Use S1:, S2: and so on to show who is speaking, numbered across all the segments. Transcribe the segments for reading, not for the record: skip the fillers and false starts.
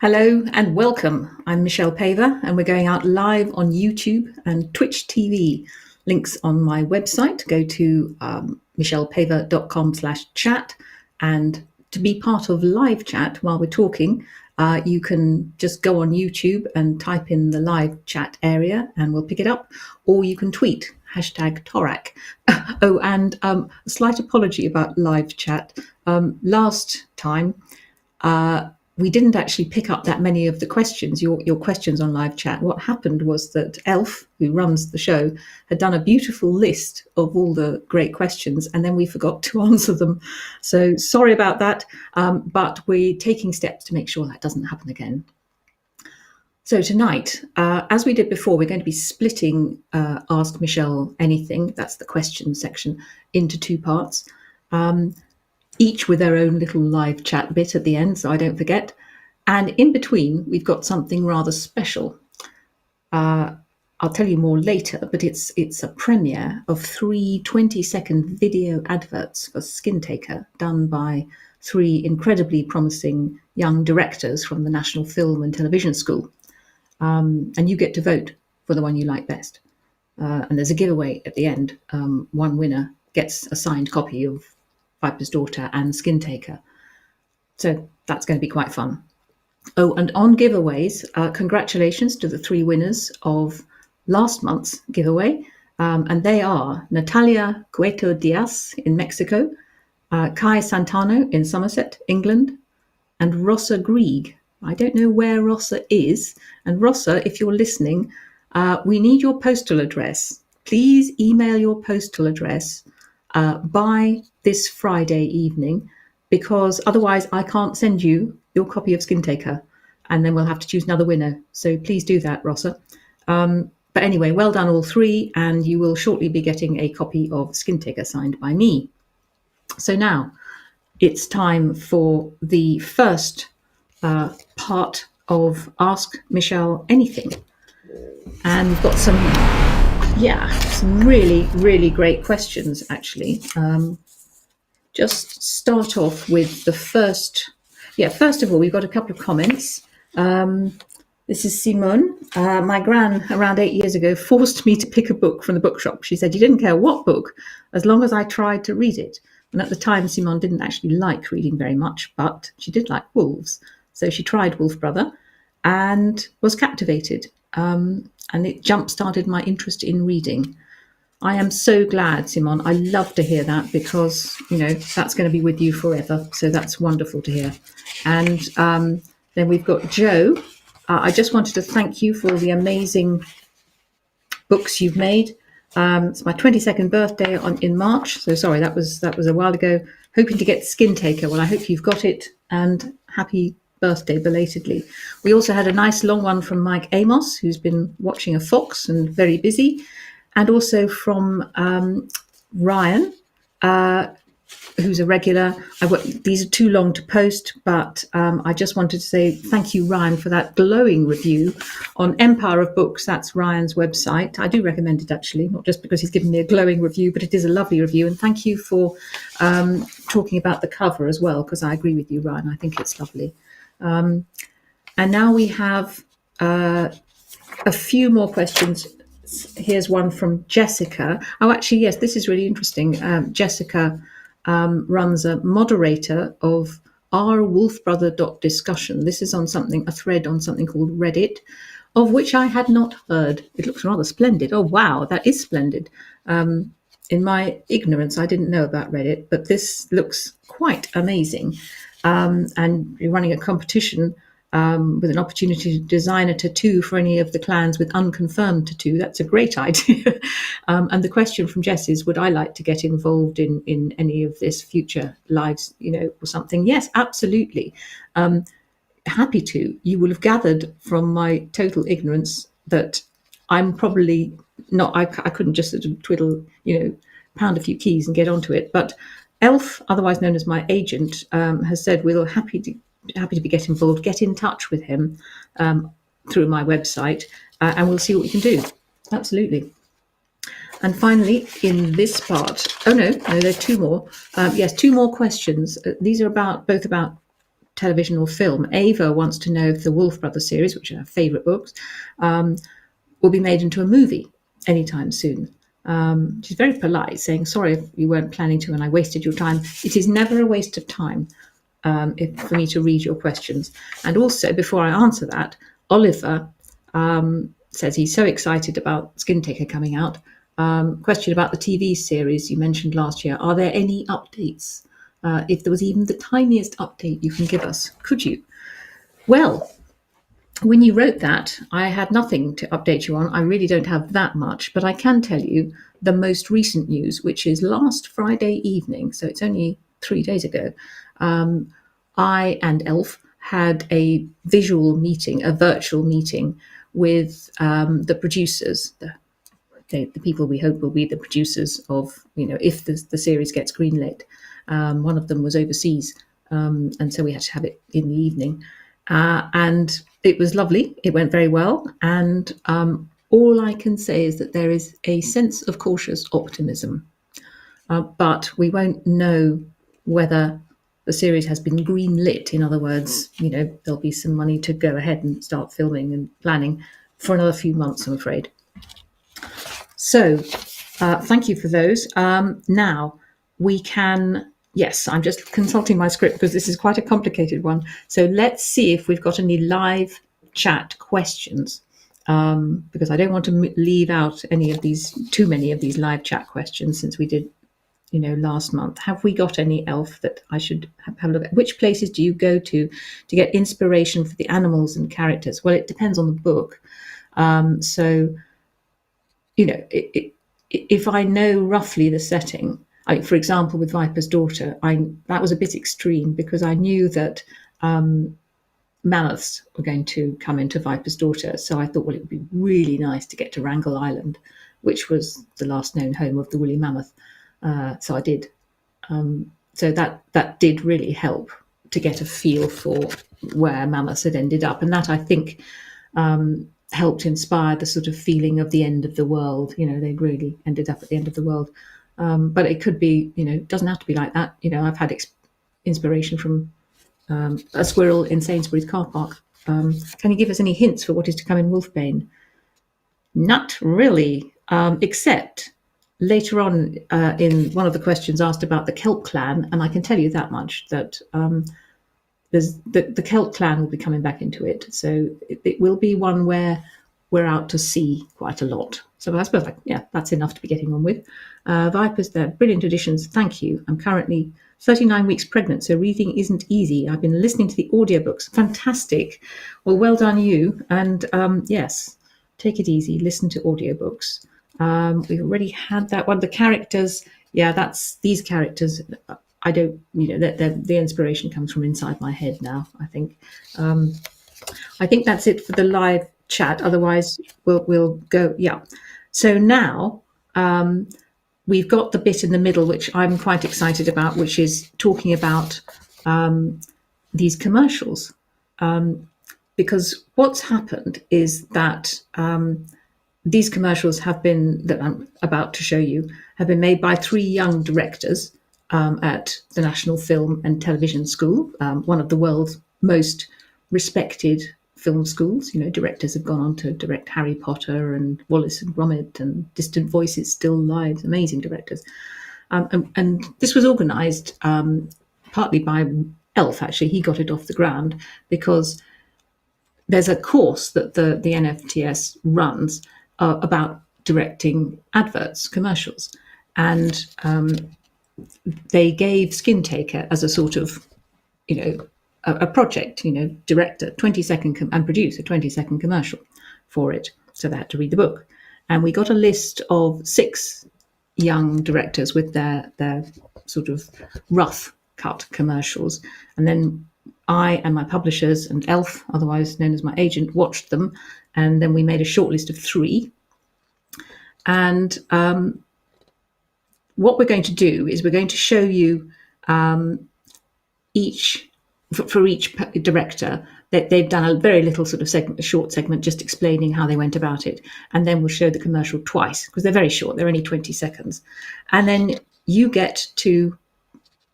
S1: Hello and welcome. I'm Michelle Paver and we're going out live on YouTube and Twitch TV. Links on my website. Go to michellepaver.com/chat, and to be part of live chat while we're talking, you can just go on YouTube and type in the live chat area and we'll pick it up, or you can tweet #Torak. Oh, and a slight apology about live chat. Last time, we didn't actually pick up that many of the questions, your questions on live chat. What happened was that Elf, who runs the show, had done a beautiful list of all the great questions, and then we forgot to answer them. So sorry about that, but we're taking steps to make sure that doesn't happen again. So tonight, as we did before, we're going to be splitting Ask Michelle Anything, that's the question section, into two parts. Each with their own little live chat bit at the end, so I don't forget. And in between, we've got something rather special. I'll tell you more later, but it's a premiere of 3 20-second video adverts for Skin Taker, done by 3 incredibly promising young directors from the National Film and Television School. And you get to vote for the one you like best. And there's a giveaway at the end. One winner gets a signed copy of Viper's Daughter and Skin Taker. So that's going to be quite fun. Oh, and on giveaways, congratulations to the 3 winners of last month's giveaway. And they are Natalia Cueto Diaz in Mexico, Kai Santano in Somerset, England, and Rossa Grieg. I don't know where Rossa is. And Rossa, if you're listening, we need your postal address. Please email your postal address by this Friday evening, because otherwise I can't send you your copy of Skin Taker, and then we'll have to choose another winner. So please do that, Rossa. But anyway, well done all 3, and you will shortly be getting a copy of Skin Taker signed by me. So now it's time for the first part of Ask Michelle Anything. And we've got some really, really great questions, actually. Just start off with the first. First of all, we've got a couple of comments. This is Simone. My gran, around 8 years ago, forced me to pick a book from the bookshop. She said, you didn't care what book, as long as I tried to read it. And at the time, Simone didn't actually like reading very much, but she did like wolves. So she tried Wolf Brother and was captivated. And it jump-started my interest in reading. I am so glad, Simon. I love to hear that, because, that's going to be with you forever. So that's wonderful to hear. And then we've got Joe. I just wanted to thank you for the amazing books you've made. It's my 22nd birthday in March. So sorry, that was a while ago. Hoping to get Skin Taker. Well, I hope you've got it, and happy birthday belatedly. We also had a nice long one from Mike Amos, who's been watching a fox and very busy. And also from Ryan, who's a regular. These are too long to post, but I just wanted to say thank you, Ryan, for that glowing review on Empire of Books. That's Ryan's website. I do recommend it, actually, not just because he's given me a glowing review, but it is a lovely review. And thank you for talking about the cover as well, because I agree with you, Ryan. I think it's lovely. And now we have a few more questions. Here's one from Jessica. Oh, actually, yes, this is really interesting. Jessica runs a moderator of rwolfbrother.discussion. This is on a thread on something called Reddit, of which I had not heard. It looks rather splendid. Oh, wow, that is splendid. In my ignorance, I didn't know about Reddit, but this looks quite amazing. And you're running a competition with an opportunity to design a tattoo for any of the clans with unconfirmed tattoo. That's a great idea. And the question from Jess is, would I like to get involved in any of this future lives, or something? Yes, absolutely. Happy to. You will have gathered from my total ignorance that I'm probably not, I couldn't just sort of twiddle, pound a few keys and get onto it. But Elf, otherwise known as my agent, has said we're happy to get involved. Get in touch with him through my website, and we'll see what we can do. Absolutely. And finally, in this part, there are 2 more. Yes, 2 more questions. These are both about television or film. Ava wants to know if the Wolf Brothers series, which are her favourite books, will be made into a movie anytime soon. She's very polite, saying, sorry if you weren't planning to and I wasted your time. It is never a waste of time for me to read your questions. And also, before I answer that, Oliver says he's so excited about Skin Taker coming out. Question about the TV series you mentioned last year. Are there any updates? If there was even the tiniest update you can give us, could you? Well, when you wrote that, I had nothing to update you on. I really don't have that much, but I can tell you the most recent news, which is last Friday evening, so it's only 3 days ago. I and Elf had a visual meeting, a virtual meeting with the producers, the people we hope will be the producers of, if the series gets greenlit. One of them was overseas, and so we had to have it in the evening. And it was lovely. It went very well. And all I can say is that there is a sense of cautious optimism. But we won't know whether the series has been greenlit. In other words, there'll be some money to go ahead and start filming and planning for another few months, I'm afraid. So thank you for those. Now we can... Yes, I'm just consulting my script because this is quite a complicated one. So let's see if we've got any live chat questions, because I don't want to leave out too many of these live chat questions since we did, last month. Have we got any, Elf, that I should have a look at? Which places do you go to get inspiration for the animals and characters? Well, it depends on the book. If I know roughly the setting, for example, with Viper's Daughter, that was a bit extreme because I knew that mammoths were going to come into Viper's Daughter. So I thought, well, it would be really nice to get to Wrangel Island, which was the last known home of the woolly mammoth. So I did. So that did really help to get a feel for where mammoths had ended up. And that, I think, helped inspire the sort of feeling of the end of the world. They'd really ended up at the end of the world. But it could be, it doesn't have to be like that. I've had inspiration from a squirrel in Sainsbury's car park. Can you give us any hints for what is to come in Wolfbane? Not really, except later on in one of the questions asked about the Kelp clan, and I can tell you that much, that there's the Kelp clan will be coming back into it. So it will be one where we're out to sea quite a lot. So I suppose, that's enough to be getting on with. Vipers, they're brilliant additions. Thank you. I'm currently 39 weeks pregnant, so reading isn't easy. I've been listening to the audiobooks. Fantastic. Well done you. And yes, take it easy. Listen to audiobooks. We've already had that one. The characters, that's these characters. I don't, the inspiration comes from inside my head now, I think. I think that's it for the live chat. Otherwise, we'll go. Yeah. So now we've got the bit in the middle, which I'm quite excited about, which is talking about these commercials. Because what's happened is that these commercials that I'm about to show you have been made by 3 young directors at the National Film and Television School, one of the world's most respected film schools. Directors have gone on to direct Harry Potter and Wallace and Gromit and Distant Voices, Still Lives, amazing directors. And this was organised partly by Elf, actually. He got it off the ground because there's a course that the NFTS runs about directing adverts, commercials. And they gave Skin Taker as a sort of, a project, direct a 20-second and produce a 20-second commercial for it. So they had to read the book. And we got a list of 6 young directors with their sort of rough cut commercials. And then I and my publishers and Elf, otherwise known as my agent, watched them. And then we made a short list of 3. And what we're going to do is we're going to show you each director that they've done a very little sort of segment, a short segment, just explaining how they went about it. And then we'll show the commercial twice because they're very short. They're only 20 seconds. And then you get to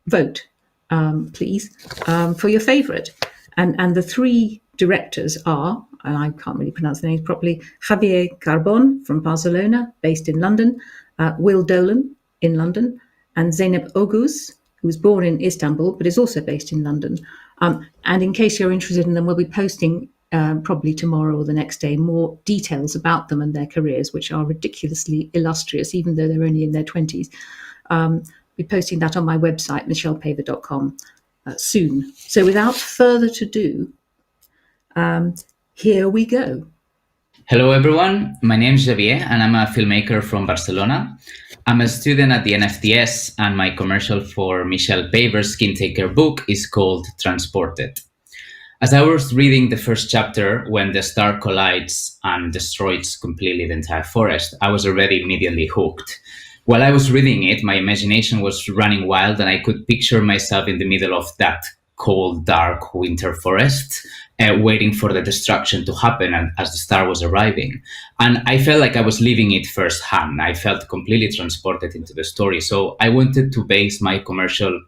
S1: vote. please, for your favourite. And the three directors are, and I can't really pronounce the names properly, Xavier Carbo from Barcelona, based in London, Will Dolan in London, and Zeynep Oguz, who was born in Istanbul but is also based in London. And in case you're interested in them, we'll be posting probably tomorrow or the next day more details about them and their careers, which are ridiculously illustrious, even though they're only in their 20s. I'll be posting that on my website, michellepaver.com, soon. So without further ado, here we go.
S2: Hello everyone, my name is Xavier and I'm a filmmaker from Barcelona. I'm a student at the NFTS and my commercial for Michelle Paver's Skin Taker book is called Transported. As I was reading the first chapter, when the star collides and destroys completely the entire forest, I was already immediately hooked. While I was reading it, my imagination was running wild and I could picture myself in the middle of that cold, dark winter forest, waiting for the destruction to happen and as the star was arriving. And I felt like I was living it firsthand. I felt completely transported into the story. So I wanted to base my commercial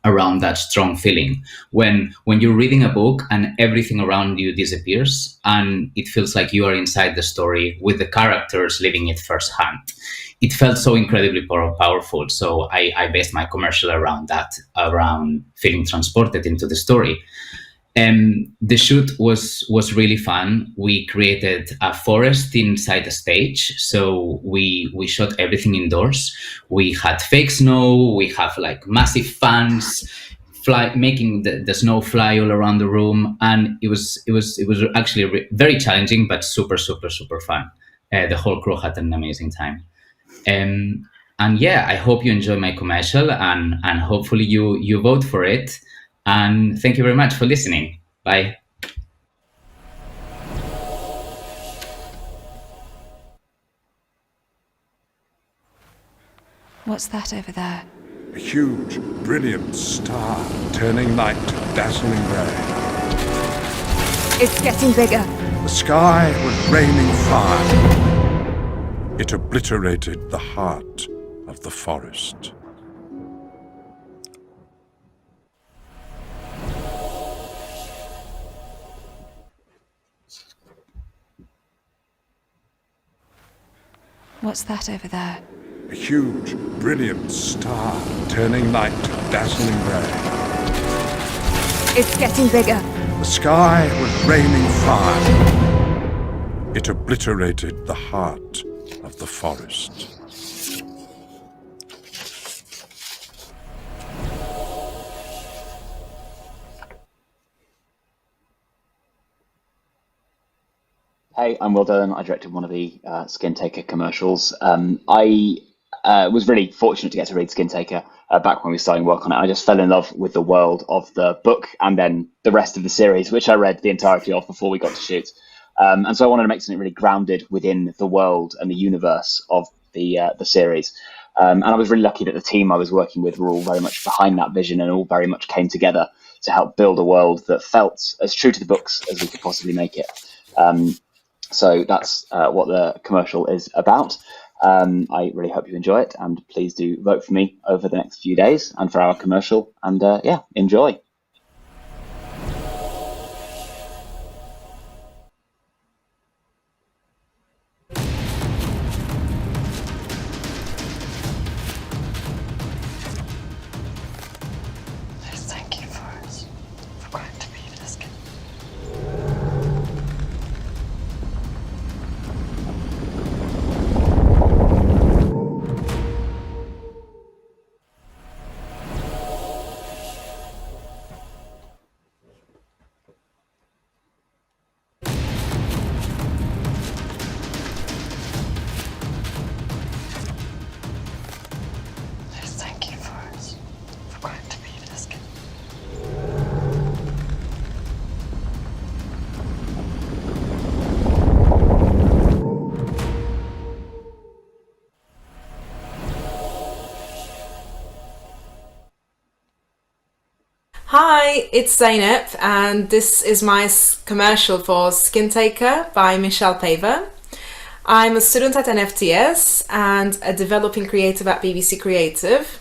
S2: around that strong feeling when you're reading a book and everything around you disappears and it feels like you are inside the story with the characters living it firsthand. It felt so incredibly powerful. So I based my commercial around that, around feeling transported into the story. The shoot was really fun. We created a forest inside the stage. So we shot everything indoors. We had fake snow. We have like massive fans making the snow fly all around the room. And it was actually very challenging, but super, super, super fun. The whole crew had an amazing time. And yeah, I hope you enjoy my commercial and hopefully you vote for it. And thank you very much for listening. Bye.
S3: What's that over there?
S4: A huge, brilliant star, turning night to dazzling ray.
S3: It's getting bigger.
S4: The sky was raining fire. It obliterated the heart of the forest.
S3: What's that over there?
S4: A huge, brilliant star, turning night to dazzling ray.
S3: It's getting bigger.
S4: The sky was raining fire. It obliterated the heart of the forest.
S5: Hey, I'm Will Dolan. I directed one of the Skin Taker commercials. I was really fortunate to get to read Skin Taker back when we were starting work on it. I just fell in love with the world of the book and then the rest of the series, which I read the entirety of before we got to shoot. And so I wanted to make something really grounded within the world and the universe of the series. And I was really lucky that the team I was working with were all very much behind that vision and all very much came together to help build a world that felt as true to the books as we could possibly make it. So that's what the commercial is about. I really hope you enjoy it, and please do vote for me over the next few days and for our commercial. And yeah, enjoy.
S3: Thank you for going to be this kid. Thank you for going to be this kid.
S6: Hi, it's Zeynep, and this is my commercial for Skin Taker by Michelle Paver. I'm a student at NFTS and a developing creative at BBC Creative.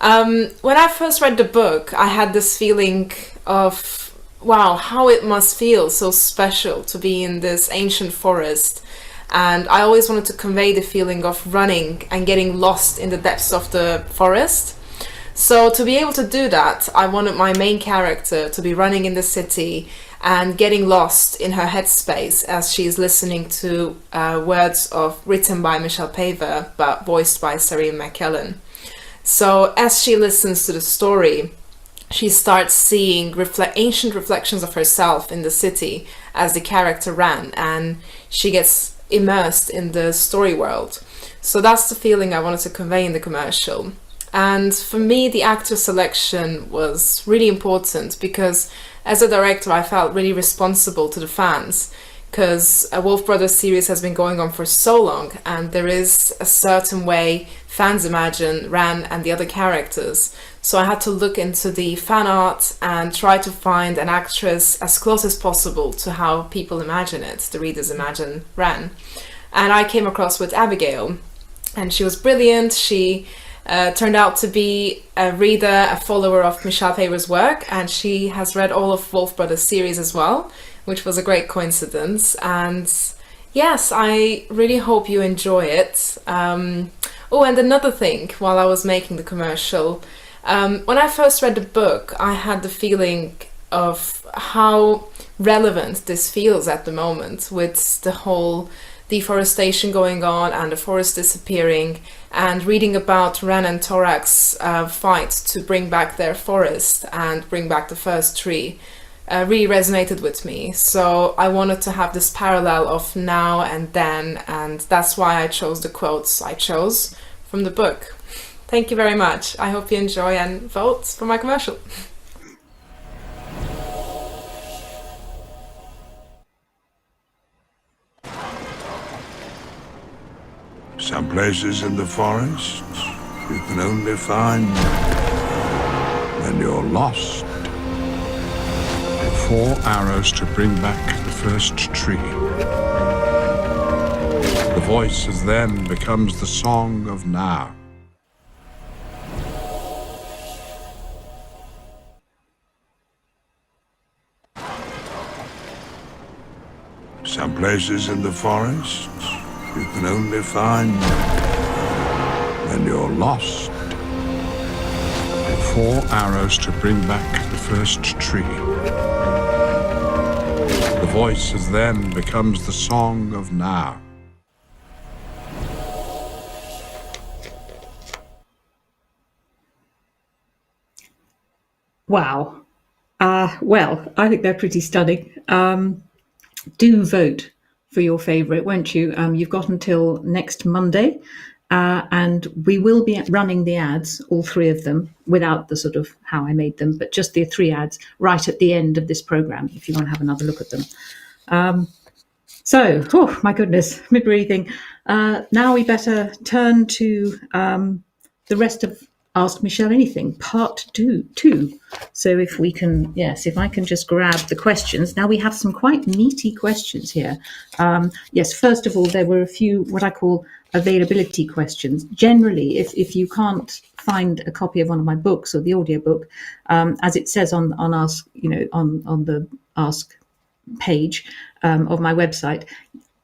S6: When I first read the book, I had this feeling of, wow, how it must feel so special to be in this ancient forest. And I always wanted to convey the feeling of running and getting lost in the depths of the forest. So to be able to do that, I wanted my main character to be running in the city and getting lost in her headspace as she's listening to words written by Michelle Paver but voiced by Sareen McKellen. So as she listens to the story, she starts seeing ancient reflections of herself in the city as the character ran, and she gets immersed in the story world. So that's the feeling I wanted to convey in the commercial. And for me, the actor selection was really important because as a director, I felt really responsible to the fans, because a Wolf Brothers series has been going on for so long, and there is a certain way fans imagine Ran and the other characters. So I had to look into the fan art and try to find an actress as close as possible to how people imagine it, the readers imagine Ran. And I came across with Abigail, and she was brilliant. She turned out to be a reader, a follower of Michelle Paver's work, and she has read all of Wolf Brothers series as well, which was a great coincidence. And yes, I really hope you enjoy it. Oh, and another thing, while I was making the commercial, when I first read the book, I had the feeling of how relevant this feels at the moment, with the whole deforestation going on and the forest disappearing, and reading about Ran and Torak's fight to bring back their forest and bring back the first tree really resonated with me. So I wanted to have this parallel of now and then, and that's why I chose the quotes I chose from the book. Thank you very much. I hope you enjoy and vote for my commercial.
S4: Some places in the forest you can only find when you're lost. 4 arrows to bring back the first tree. The voice of then becomes the song of now. Some places in the forest you can only find when you're lost. 4 arrows to bring back the first tree. The voice of then becomes the song of now.
S1: Wow. Well, I think they're pretty stunning. Do vote for your favourite, won't you? You've got until next Monday, and we will be running the ads, all 3 of them, without the sort of how I made them, but just the 3 ads right at the end of this programme, if you want to have another look at them. So, oh my goodness, mid-breathing. Now we better turn to the rest of Ask Michelle Anything, part 2. So if we can, yes, if I can just grab the questions. Now we have some quite meaty questions here. Yes, first of all, there were a few what I call availability questions. Generally, if you can't find a copy of one of my books or the audiobook, as it says on Ask, on the Ask page of my website,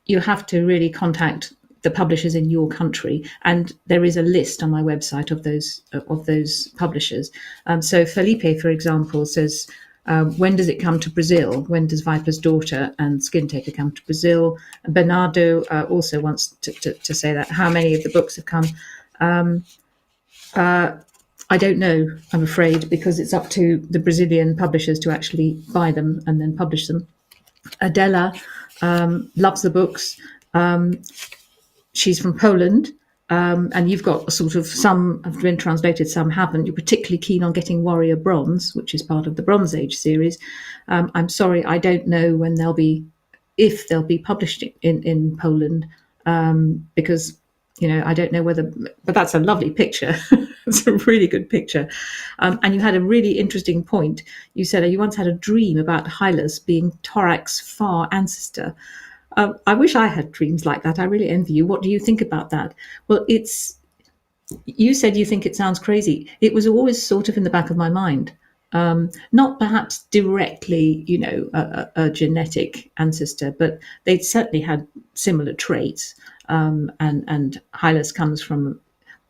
S1: you have to really contact the publishers in your country, and there is a list on my website of those publishers. So Felipe, for example, says, when does it come to Brazil? When does Viper's Daughter and Skin Taker come to Brazil? Bernardo also wants to say that. How many of the books have come? I don't know, I'm afraid, because it's up to the Brazilian publishers to actually buy them and then publish them. Adela loves the books. She's from Poland, and you've got sort of some have been translated, some haven't. You're particularly keen on getting Warrior Bronze, which is part of the Bronze Age series. I'm sorry, I don't know when if they'll be published in Poland, because I don't know whether. But that's a lovely picture. It's a really good picture, and you had a really interesting point. You said you once had a dream about Hylas being Torak's far ancestor. I wish I had dreams like that. I really envy you. What do you think about that? Well, it's You said you think it sounds crazy. It was always sort of in the back of my mind. Not perhaps directly, a genetic ancestor, but they'd certainly had similar traits. And Hylas comes from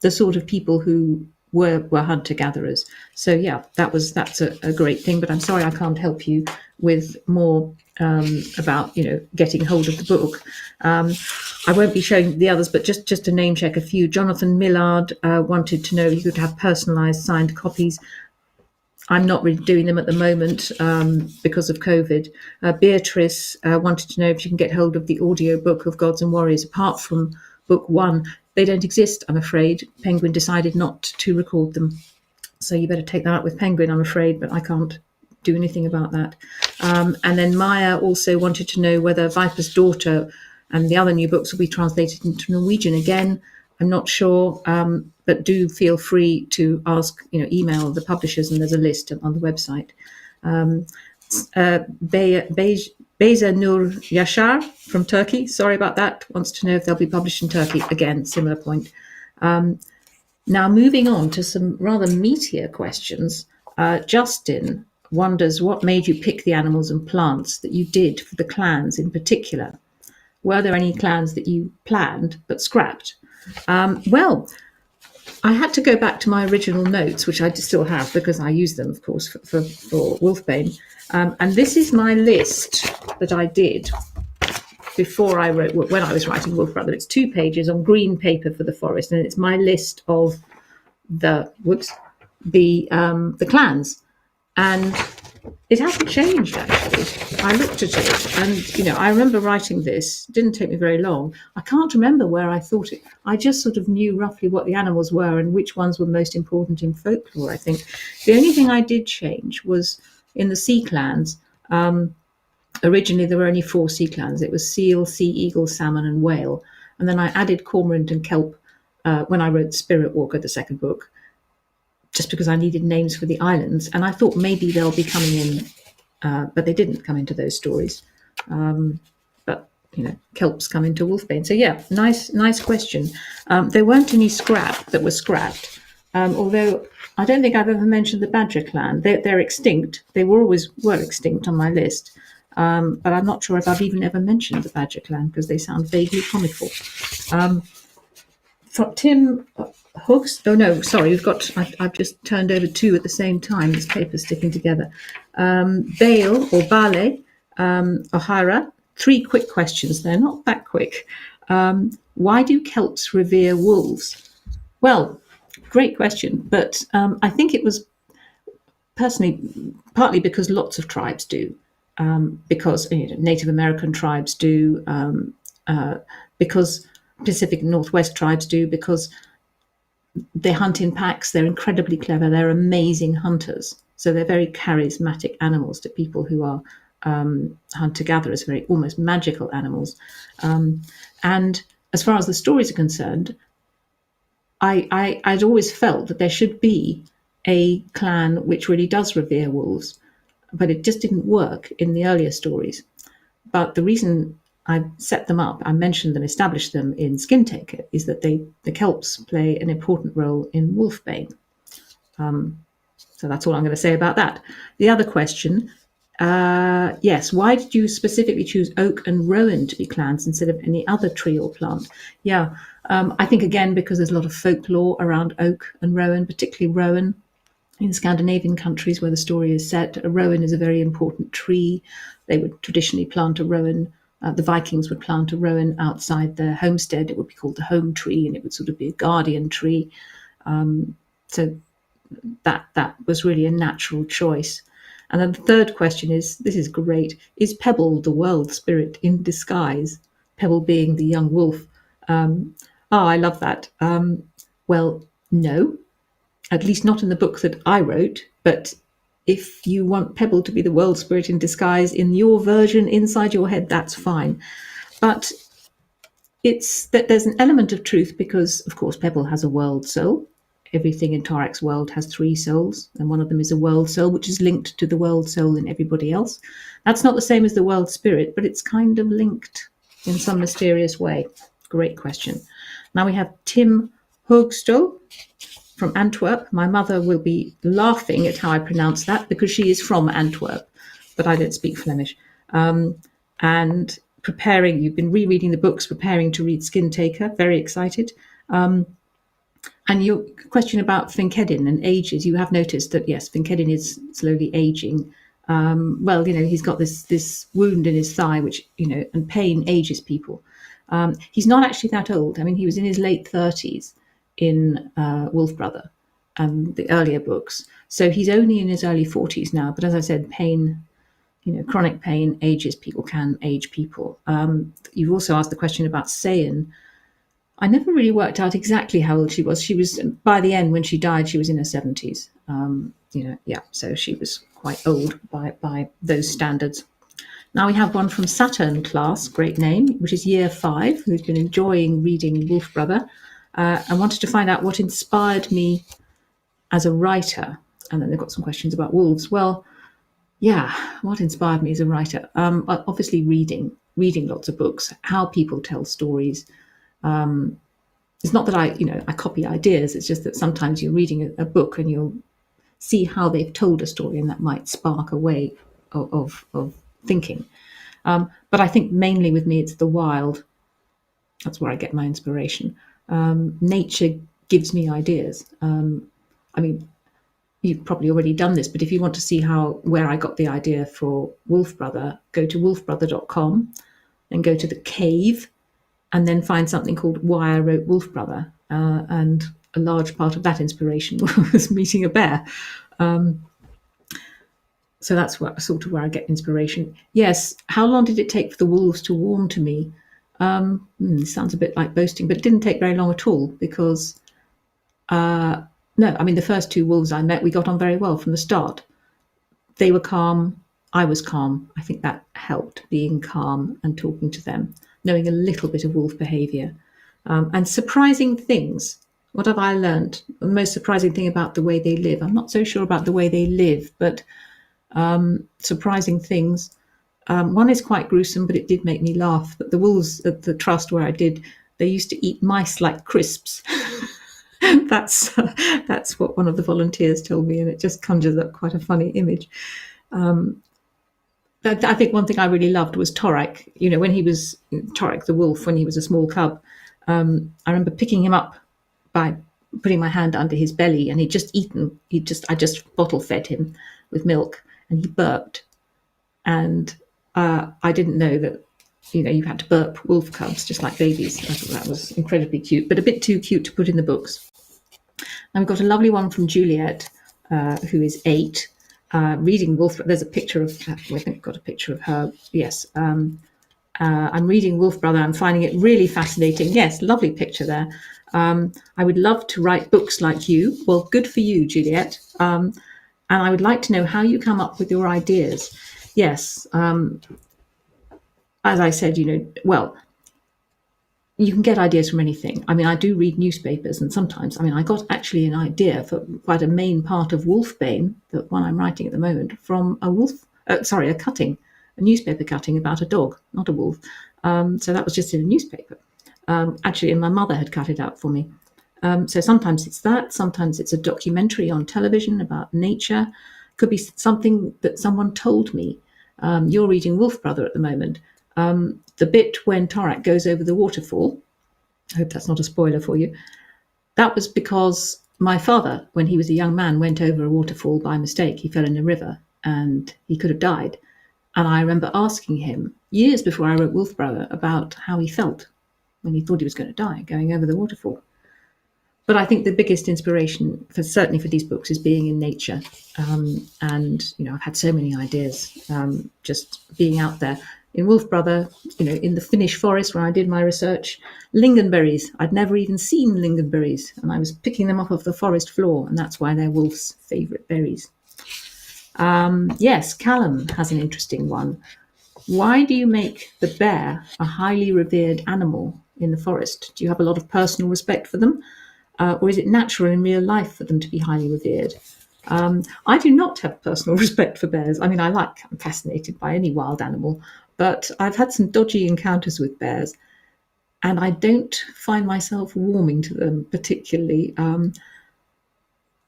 S1: the sort of people who were hunter gatherers. So yeah, that's a great thing. But I'm sorry I can't help you with more about getting hold of the book. I won't be showing the others, but just to name check a few. Jonathan Millard wanted to know if you could have personalised signed copies. I'm not really doing them at the moment because of COVID. Beatrice wanted to know if you can get hold of the audio book of Gods and Warriors. Apart from book 1, they don't exist, I'm afraid. Penguin decided not to record them. So you better take that up with Penguin, I'm afraid, but I can't do anything about that. And then Maya also wanted to know whether Viper's Daughter and the other new books will be translated into Norwegian. Again, I'm not sure, but do feel free to ask, email the publishers, and there's a list on the website. Beyza Nur Yashar from Turkey, sorry about that, wants to know if they'll be published in Turkey. Again, similar point. Now, moving on to some rather meatier questions. Justin wonders what made you pick the animals and plants that you did for the clans in particular. Were there any clans that you planned but scrapped? Well, I had to go back to my original notes, which I still have because I use them, of course, for Wolfbane. And this is my list that I did before I wrote, when I was writing Wolf Brother. It's 2 pages on green paper for the forest, and it's my list of the clans. And it hasn't changed, actually. I looked at it and, I remember writing this. It didn't take me very long. I can't remember where I thought it. I just sort of knew roughly what the animals were and which ones were most important in folklore, I think. The only thing I did change was in the sea clans. Originally, there were only 4 sea clans. It was seal, sea eagle, salmon, and whale. And then I added cormorant and kelp when I wrote Spirit Walker, the second book, just because I needed names for the islands. And I thought maybe they'll be coming in, but they didn't come into those stories. But, kelps come into Wolfbane. So, yeah, nice question. There weren't any that were scrapped, although I don't think I've ever mentioned the Badger clan. They're extinct. They were extinct on my list. But I'm not sure if I've even ever mentioned the Badger clan because they sound vaguely comical. Tim Hooks. Oh no, sorry. I've just turned over 2 at the same time. This paper's sticking together. Bale or Bale, O'Hara. 3 quick questions. They're not that quick. Why do Celts revere wolves? Well, great question. But I think it was personally partly because lots of tribes do. Because Native American tribes do, because Pacific Northwest tribes do, because they hunt in packs. They're incredibly clever. They're amazing hunters. So they're very charismatic animals to people who are hunter-gatherers, very almost magical animals. And as far as the stories are concerned, I'd always felt that there should be a clan which really does revere wolves, but it just didn't work in the earlier stories. But the reason I set them up, I mentioned them, established them in Skin Taker, is that the Kelps play an important role in Wolfbane. So that's all I'm going to say about that. The other question, yes, why did you specifically choose oak and rowan to be clans instead of any other tree or plant? Yeah, I think, again, because there's a lot of folklore around oak and rowan, particularly rowan. In Scandinavian countries where the story is set, a rowan is a very important tree. They would traditionally plant a rowan. The Vikings would plant a rowan outside their homestead. It would be called the home tree, and it would sort of be a guardian tree. So that was really a natural choice. And then the third question is, this is great, is Pebble the world spirit in disguise? Pebble being the young wolf. I love that. Well, no. At least not in the book that I wrote, but if you want Pebble to be the world spirit in disguise in your version inside your head, that's fine. But it's that there's an element of truth because, of course, Pebble has a world soul. Everything in Torak's world has 3 souls, and one of them is a world soul, which is linked to the world soul in everybody else. That's not the same as the world spirit, but it's kind of linked in some mysterious way. Great question. Now we have Tim Hoogstol. from Antwerp. My mother will be laughing at how I pronounce that because she is from Antwerp, but I don't speak Flemish. And preparing, you've been rereading the books, preparing to read Skin Taker, very excited. And your question about Finkedin and ages, you have noticed that, yes, Finkedin is slowly aging. Well, he's got this wound in his thigh, which, and pain ages people. He's not actually that old. I mean, he was in his late 30s in Wolf Brother and the earlier books. So he's only in his early 40s now. But as I said, pain, chronic pain ages people, can age people. You've also asked the question about Sayan. I never really worked out exactly how old she was. She was, by the end, when she died, she was in her 70s. So she was quite old by those standards. Now we have one from Saturn class, great name, which is year 5, who's been enjoying reading Wolf Brother and wanted to find out what inspired me as a writer. And then they've got some questions about wolves. Well, yeah, what inspired me as a writer? Obviously reading lots of books, how people tell stories. It's not that I copy ideas. It's just that sometimes you're reading a book and you'll see how they've told a story, and that might spark a way of thinking. But I think mainly with me, it's the wild. That's where I get my inspiration. Nature gives me ideas. I mean, you've probably already done this, but if you want to see where I got the idea for Wolf Brother, go to wolfbrother.com and go to the cave, and then find something called Why I Wrote Wolf Brother. And a large part of that inspiration was meeting a bear. So that's sort of where I get inspiration. Yes, how long did it take for the wolves to warm to me? Sounds a bit like boasting, but it didn't take very long at all because, the first 2 wolves I met, we got on very well from the start. They were calm. I was calm. I think that helped, being calm and talking to them, knowing a little bit of wolf behaviour. And surprising things. What have I learned? The most surprising thing about the way they live. I'm not so sure about the way they live, but surprising things. One is quite gruesome, but it did make me laugh. But the wolves at the trust where I did, they used to eat mice like crisps. That's what one of the volunteers told me, and it just conjures up quite a funny image. I think one thing I really loved was Torak. When he was Torak the wolf, when he was a small cub, I remember picking him up by putting my hand under his belly, and he'd just eaten. I just bottle fed him with milk, and he burped. And I didn't know that, you had to burp wolf cubs just like babies. I thought that was incredibly cute, but a bit too cute to put in the books. And we've got a lovely one from Juliet, who is 8. Reading Wolf. There's a picture of. I think I've got a picture of her. Yes. I'm reading Wolf Brother. I'm finding it really fascinating. Yes, lovely picture there. I would love to write books like you. Well, good for you, Juliet. And I would like to know how you come up with your ideas. Yes. As I said, you can get ideas from anything. I mean, I do read newspapers, and sometimes, I got actually an idea for quite a main part of Wolfbane, the one I'm writing at the moment, from a newspaper cutting about a dog, not a wolf. So that was just in a newspaper. Actually, and my mother had cut it out for me. So sometimes it's that, sometimes it's a documentary on television about nature. Could be something that someone told me. You're reading Wolf Brother at the moment. The bit when Torak goes over the waterfall, I hope that's not a spoiler for you, that was because my father, when he was a young man, went over a waterfall by mistake. He fell in a river and he could have died. And I remember asking him years before I wrote Wolf Brother about how he felt when he thought he was going to die going over the waterfall. But I think the biggest inspiration, certainly for these books, is being in nature. And, I've had so many ideas just being out there. In Wolf Brother, in the Finnish forest where I did my research, lingonberries. I'd never even seen lingonberries, and I was picking them off of the forest floor, and that's why they're wolves' favourite berries. Yes, Callum has an interesting one. Why do you make the bear a highly revered animal in the forest? Do you have a lot of personal respect for them? Or is it natural in real life for them to be highly revered? I do not have personal respect for bears. I'm fascinated by any wild animal, but I've had some dodgy encounters with bears, and I don't find myself warming to them particularly.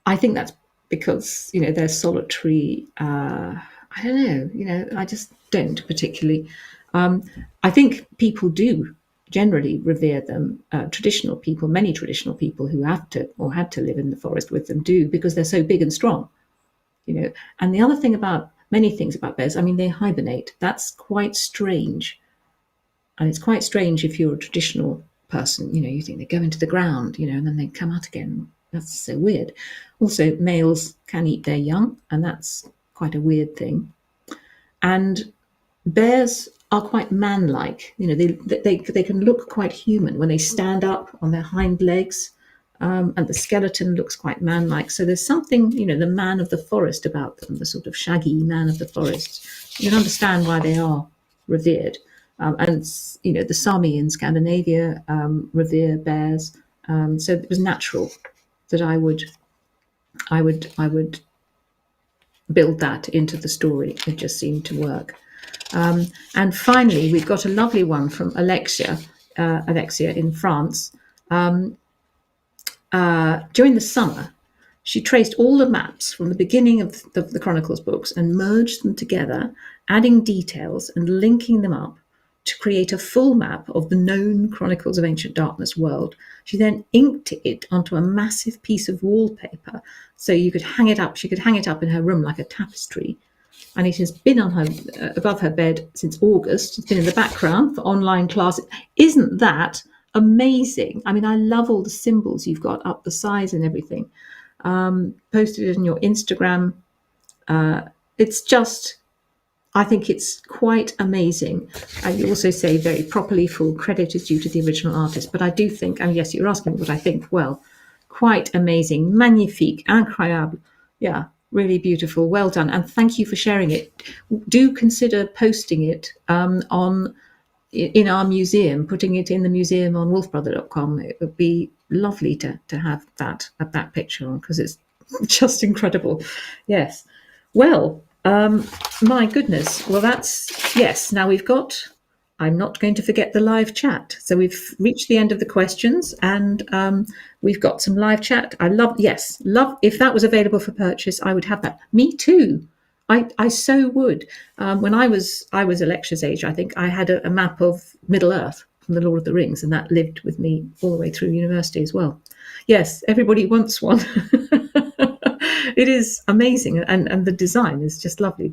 S1: I think that's because, they're solitary. I don't know, I just don't particularly. I think people do generally revere them. Traditional people, many traditional people who have to or had to live in the forest with them do, because they're so big and strong. And the other thing about many things about bears, they hibernate. That's quite strange. And it's quite strange if you're a traditional person, you think they go into the ground, and then they come out again. That's so weird. Also, males can eat their young, and that's quite a weird thing. And bears are quite man-like. They can look quite human when they stand up on their hind legs, and the skeleton looks quite man-like. So there's something, the man of the forest about them, the sort of shaggy man of the forest. You can understand why they are revered. And the Sami in Scandinavia revere bears. So it was natural that I would build that into the story. It just seemed to work. And finally, we've got a lovely one from Alexia in France. During the summer, she traced all the maps from the beginning of the Chronicles books and merged them together, adding details and linking them up to create a full map of the known Chronicles of Ancient Darkness world. She then inked it onto a massive piece of wallpaper, so you could hang it up. She could hang it up in her room like a tapestry. And it has been on her above her bed since August. It's been in the background for online classes. Isn't that amazing? I love all the symbols you've got up the size and everything. Posted it on your Instagram. It's just, I think it's quite amazing. And you also say very properly, full credit is due to the original artist. But I do think, yes, you're asking me what I think. Well, quite amazing, magnifique, incroyable. Yeah, really beautiful. Well done. And thank you for sharing it. Do consider posting it in our museum, putting it in the museum on wolfbrother.com. It would be lovely to have that picture on, because it's just incredible. Yes. Well, my goodness. Well, yes. Now I'm not going to forget the live chat. So we've reached the end of the questions, and we've got some live chat. Love, if that was available for purchase, I would have that. Me too. I so would. When I was Alexa's age, I think I had a map of Middle Earth from the Lord of the Rings, and that lived with me all the way through university as well. Yes, everybody wants one. It is amazing, and the design is just lovely.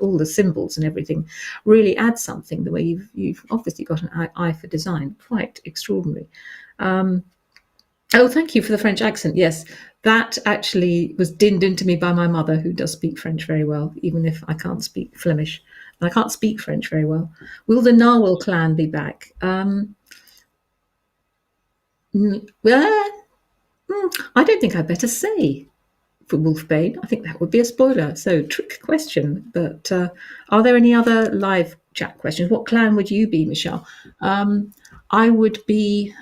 S1: All the symbols and everything really add something. The way you've obviously got an eye for design, quite extraordinary. Oh, thank you for the French accent. Yes, that actually was dinned into me by my mother, who does speak French very well, even if I can't speak Flemish. I can't speak French very well. Will the Narwhal clan be back? I don't think I'd better say for Wolfbane. I think that would be a spoiler. So, trick question. But are there any other live chat questions? What clan would you be, Michelle? I would be...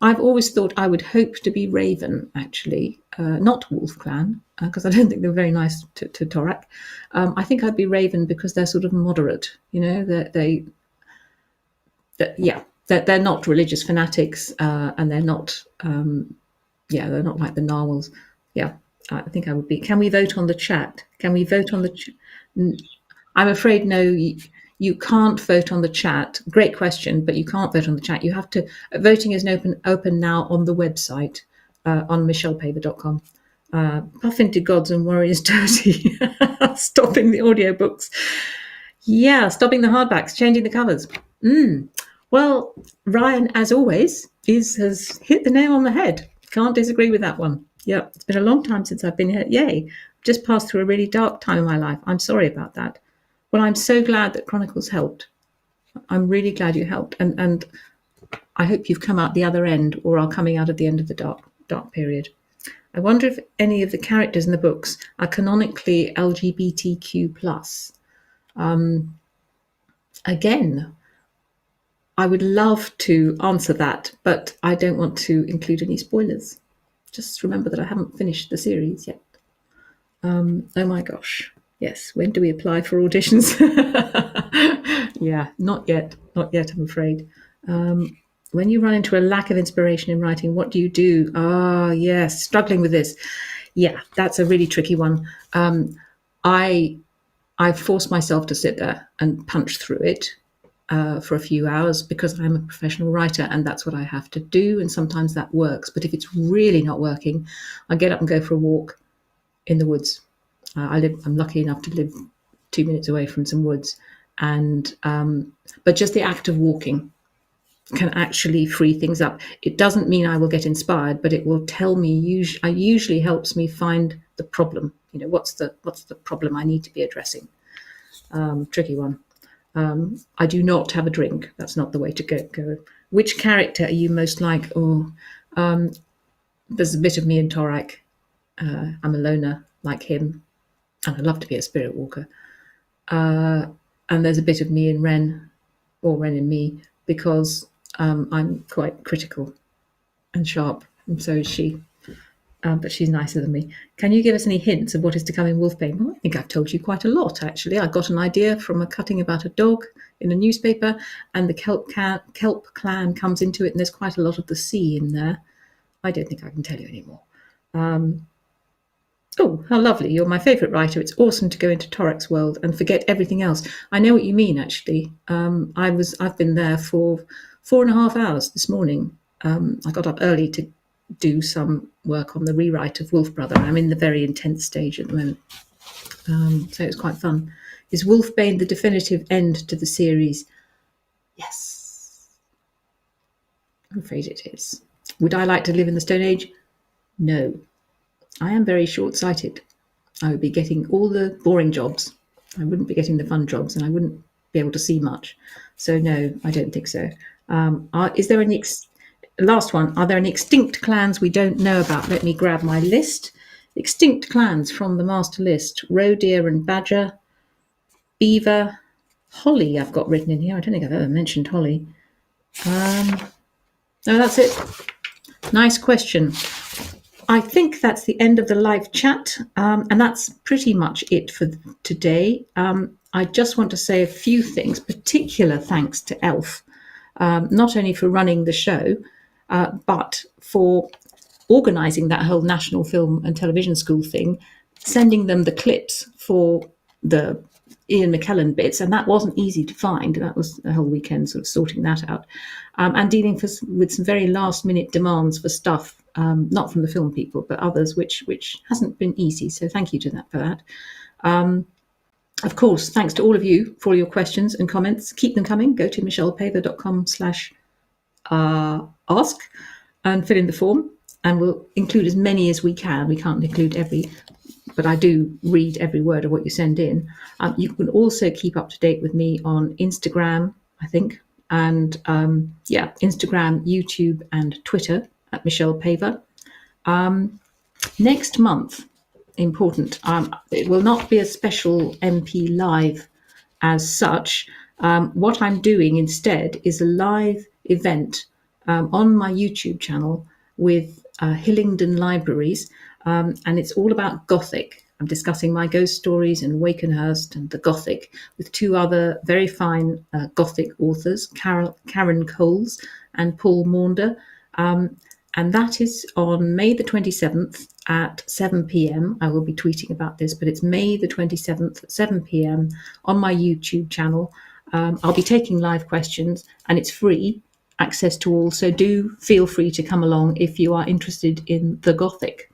S1: I've always thought I would hope to be Raven, actually, not Wolf Clan, because I don't think they're very nice to Torak. I think I'd be Raven because they're sort of moderate, they're not religious fanatics, and they're not, they're not like the Narwhals. Yeah, I think I would be. Can we vote on the chat? Can we vote on the chat? I'm afraid no. You can't vote on the chat. Great question, but you can't vote on the chat. You have to. Voting is open now on the website, on michellepaver.com. Puffin to Gods and Warriors Dirty. Stopping the audiobooks. Yeah, stopping the hardbacks, changing the covers. Well, Ryan, as always, has hit the nail on the head. Can't disagree with that one. Yeah, it's been a long time since I've been here. Yay, just passed through a really dark time in my life. I'm sorry about that. Well, I'm so glad that Chronicles helped. I'm really glad you helped. And I hope you've come out the other end, or are coming out at the end of the dark period. I wonder if any of the characters in the books are canonically LGBTQ+. Again, I would love to answer that, but I don't want to include any spoilers. Just remember that I haven't finished the series yet. Oh my gosh. Yes, when do we apply for auditions? Yeah, not yet, I'm afraid. when you run into a lack of inspiration in writing, what do you do? Ah, yes, struggling with this. Yeah, that's a really tricky one. I force myself to sit there and punch through it for a few hours because I'm a professional writer and that's what I have to do. And sometimes that works. But if it's really not working, I get up and go for a walk in the woods. I'm lucky enough to live 2 minutes away from some woods, and but just the act of walking can actually free things up. It doesn't mean I will get inspired, but it will tell me. Usually helps me find the problem. What's the problem I need to be addressing. Tricky one. I do not have a drink. That's not the way to go. Which character are you most like? There's a bit of me in Torak. I'm a loner like him, and I love to be a spirit walker. And there's a bit of me in Ren, or Ren in me, because I'm quite critical and sharp, and so is she. But she's nicer than me. Can you give us any hints of what is to come in Wolfbane? Well, I think I've told you quite a lot, actually. I got an idea from a cutting about a dog in a newspaper, and the kelp clan comes into it, and there's quite a lot of the sea in there. I don't think I can tell you anymore. Oh, how lovely. You're my favourite writer. It's awesome to go into Torak's world and forget everything else. I know what you mean, actually. I've been there for 4.5 hours this morning. I got up early to do some work on the rewrite of Wolf Brother. I'm in the very intense stage at the moment. So it's quite fun. Is Wolfbane the definitive end to the series? Yes. I'm afraid it is. Would I like to live in the Stone Age? No. I am very short-sighted. I would be getting all the boring jobs. I wouldn't be getting the fun jobs, and I wouldn't be able to see much. So no, I don't think so. Is there any... Last one. Are there any extinct clans we don't know about? Let me grab my list. Extinct clans from the master list. Roe deer and badger. Beaver. Holly I've got written in here. I don't think I've ever mentioned Holly. No, that's it. Nice question. I think that's the end of the live chat, and that's pretty much it for today. I just want to say a few things. Particular thanks to Elf, not only for running the show, but for organising that whole National Film and Television School thing, sending them the clips for the Ian McKellen bits, and that wasn't easy to find. That was a whole weekend sort of sorting that out, and dealing with some very last-minute demands for stuff, not from the film people, but others, which hasn't been easy. So thank you to that for that. Of course, thanks to all of you for all your questions and comments. Keep them coming. Go to michellepaver.com/ask and fill in the form, and we'll include as many as we can. We can't include every, but I do read every word of what you send in. You can also keep up to date with me on Instagram, I think, and Instagram, YouTube, and Twitter at Michelle Paver. Next month, important. It will not be a special MP live as such. What I'm doing instead is a live event on my YouTube channel with Hillingdon Libraries, and it's all about Gothic. I'm discussing my ghost stories and Wakenhurst and the Gothic with two other very fine Gothic authors, Karen Coles and Paul Maunder. And that is on May the 27th at 7 p.m. I will be tweeting about this, but it's May the 27th at 7 p.m. on my YouTube channel. I'll be taking live questions, and it's free access to all. So do feel free to come along if you are interested in the Gothic.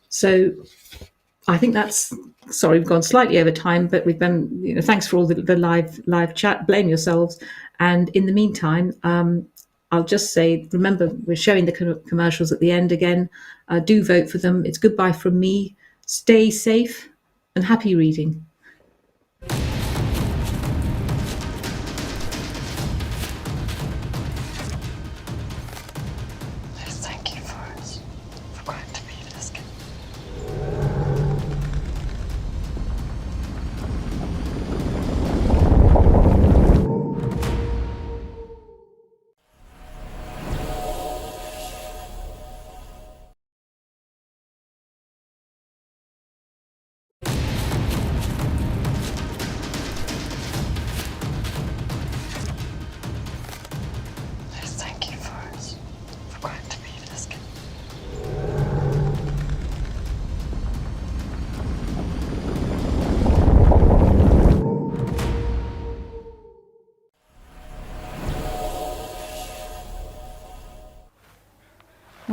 S1: So I think that's, sorry, we've gone slightly over time, but we've been, thanks for all the live chat. Blame yourselves. And in the meantime, I'll just say, remember, we're showing the commercials at the end again. Do vote for them. It's goodbye from me. Stay safe and happy reading.
S3: Thank you for going to be this kid.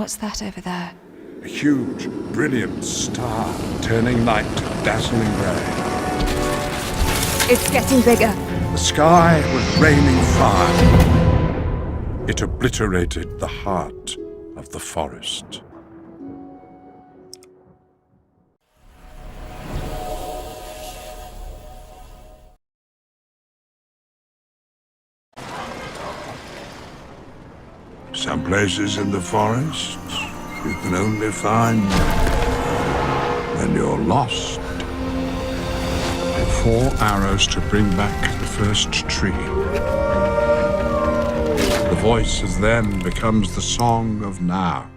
S7: What's that over there?
S4: A huge, brilliant star, turning light to dazzling ray.
S7: It's getting bigger.
S4: The sky was raining fire. It obliterated the heart of the forest. Some places in the forest you can only find when you're lost. 4 arrows to bring back the first tree. The voice of them becomes the song of now.